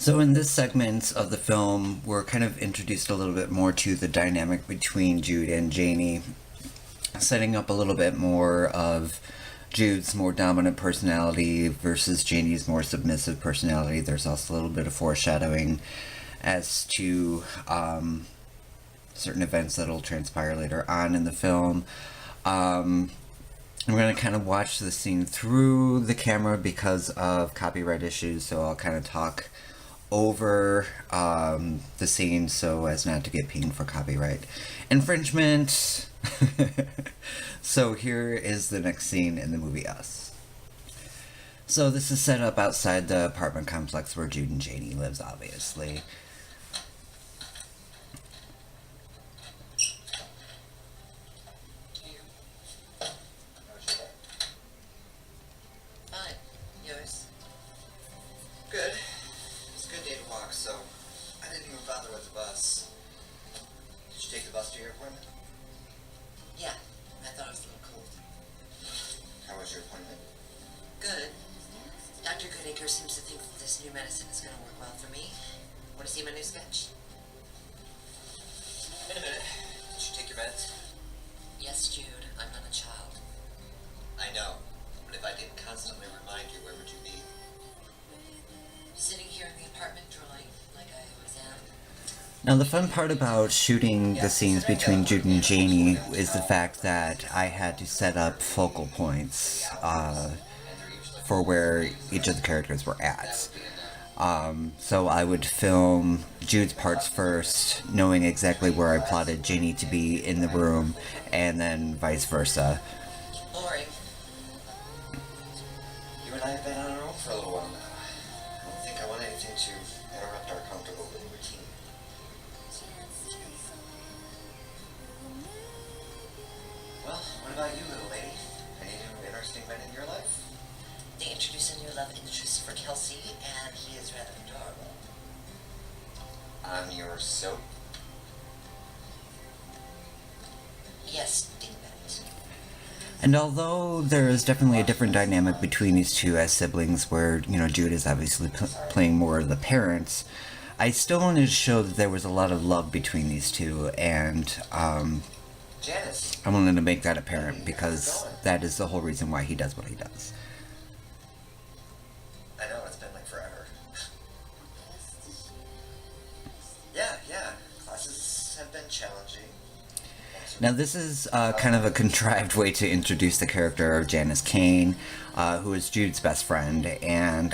So in this segment of the film, we're kind of introduced a little bit more to the dynamic between Jude and Janie, setting up a little bit more of Jude's more dominant personality versus Janie's more submissive personality. There's also a little bit of foreshadowing as to certain events that will transpire later on in the film. I'm going to kind of watch the scene through the camera because of copyright issues, so I'll kind of talk over the scene so as not to get pinged for copyright infringement. So here is the next scene in the movie Us. So this is set up outside the apartment complex where Jude and Janie lives, obviously. Fine. Yours? Good. It's a good day to walk, so I didn't even bother with the bus. Did you take the bus to your appointment? Yeah, I thought it was a little cold. How was your appointment? Good. Dr. Goodacre seems to think that this new medicine is going to work well for me. Want to see my new sketch? Wait a minute. Did you take your meds? Yes, Jude. I'm not a child. I know. But if I didn't constantly remind you, where would you be? Sitting here in the apartment drawing, like I always am. Now the fun part about shooting the scenes between Jude and Janie is the fact that I had to set up focal points for where each of the characters were at. So I would film Jude's parts first, knowing exactly where I plotted Janie to be in the room, and then vice versa. Boring. You and I have been on our own for a little while now. I don't think I want anything to interrupt our comfortable little routine. Well, what about you, little lady? Any new interesting men in your life? They introduced a new love interest for Kelsey, and he is rather adorable. On your soap? Yes, Dingbat. And although there is definitely a different dynamic between these two as siblings, where, you know, Jude is obviously playing more of the parents, I still wanted to show that there was a lot of love between these two, and Janice. I wanted to make that apparent because that is the whole reason why he does what he does. I know, it's been like forever. Yeah. Classes have been challenging. Now this is kind of a contrived way to introduce the character of Janice Kane, who is Jude's best friend, and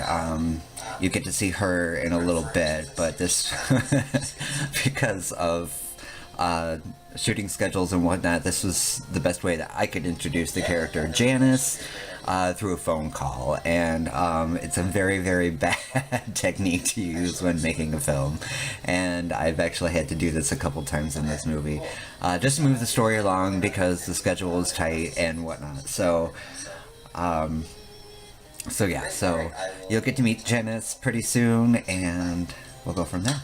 you get to see her in a little bit, but this, because of shooting schedules and whatnot, this was the best way that I could introduce the character Janice through a phone call, and it's a very, very bad technique to use when making a film, and I've actually had to do this a couple times in this movie, just to move the story along because the schedule is tight and whatnot. So yeah, so you'll get to meet Janice pretty soon, and we'll go from there.